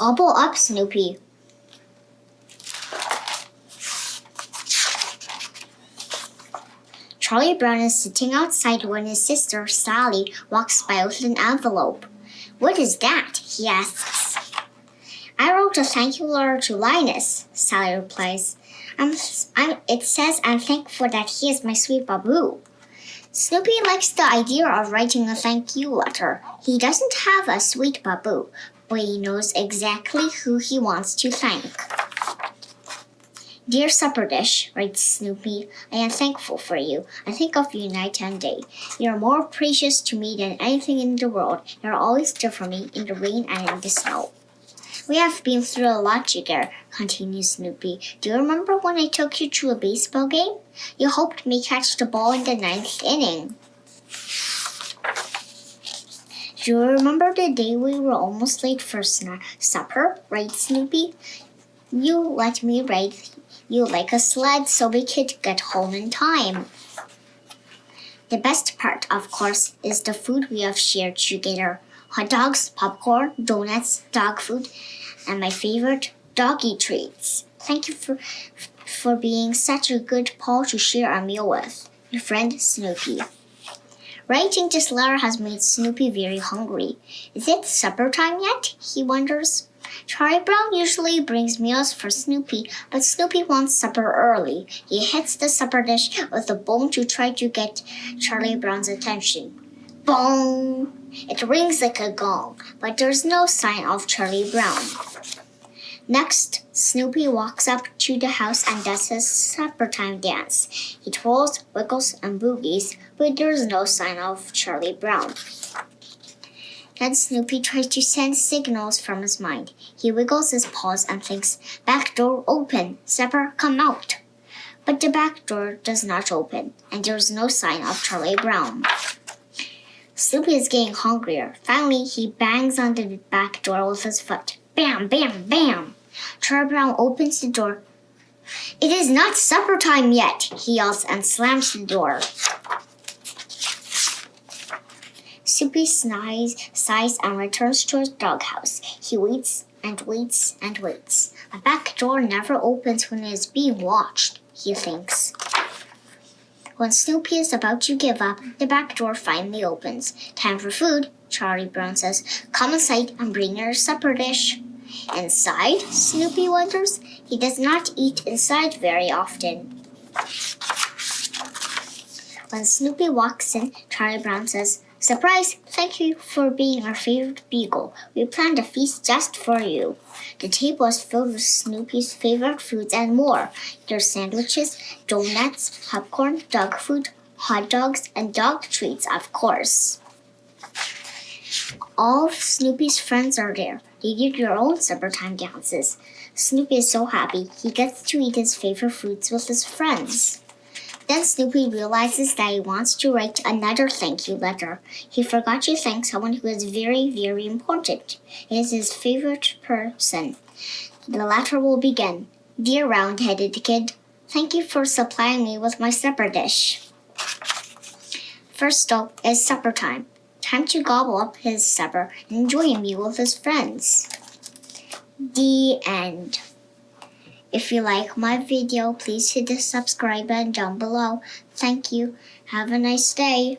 Gobble up, Snoopy. Charlie Brown is sitting outside when his sister, Sally, walks by with an envelope. "What is that?" he asks. "I wrote a thank you letter to Linus," Sally replies. It says I'm thankful that he is my sweet Baboo." Snoopy likes the idea of writing a thank you letter. He doesn't have a sweet Baboo, but he knows exactly who he wants to thank. "Dear Supper Dish," writes Snoopy, "I am thankful for you. I think of you night and day. You are more precious to me than anything in the world. You are always there for me in the rain and in the snow." "We have been through a lot together," continues Snoopy. "Do you remember when I took you to a baseball game? You helped me catch the ball in the 9th inning. Do you remember the day we were almost late for supper?" writes Snoopy. "You let me ride you like a sled so we could get home in time." The best part, of course, is the food we have shared together. Hot dogs, popcorn, donuts, dog food, and my favorite, doggy treats. Thank you for being such a good pal to share a meal with. Your friend, Snoopy. Writing this letter has made Snoopy very hungry. Is it supper time yet? He wonders. Charlie Brown usually brings meals for Snoopy, but Snoopy wants supper early. He hits the supper dish with a bone to try to get Charlie Brown's attention. Bong! It rings like a gong, but there's no sign of Charlie Brown. Next, Snoopy walks up to the house and does his supper time dance. He twirls, wiggles, and boogies, but there's no sign of Charlie Brown. Then Snoopy tries to send signals from his mind. He wiggles his paws and thinks, "Back door open, supper come out." But the back door does not open, and there's no sign of Charlie Brown. Snoopy is getting hungrier. Finally, he bangs on the back door with his foot. Bam, bam, bam! Charlie Brown opens the door. "It is not supper time yet," he yells and slams the door. Snoopy sighs and returns to his doghouse. He waits and waits and waits. A back door never opens when it is being watched, he thinks. When Snoopy is about to give up, the back door finally opens. "Time for food," Charlie Brown says. "Come inside and bring your supper dish." Inside? Snoopy wonders. He does not eat inside very often. When Snoopy walks in, Charlie Brown says, "Surprise! Thank you for being our favorite beagle. We planned a feast just for you." The table is filled with Snoopy's favorite foods and more. There's sandwiches, donuts, popcorn, dog food, hot dogs, and dog treats, of course. All of Snoopy's friends are there. They did their own supper time dances. Snoopy is so happy. He gets to eat his favorite foods with his friends. Then Snoopy realizes that he wants to write another thank you letter. He forgot to thank someone who is very, very important. It is his favorite person. The letter will begin. "Dear round-headed kid, thank you for supplying me with my supper dish. First up is supper time. Time to gobble up his supper and enjoy a meal with his friends." The end. If you like my video, please hit the subscribe button down below. Thank you. Have a nice day.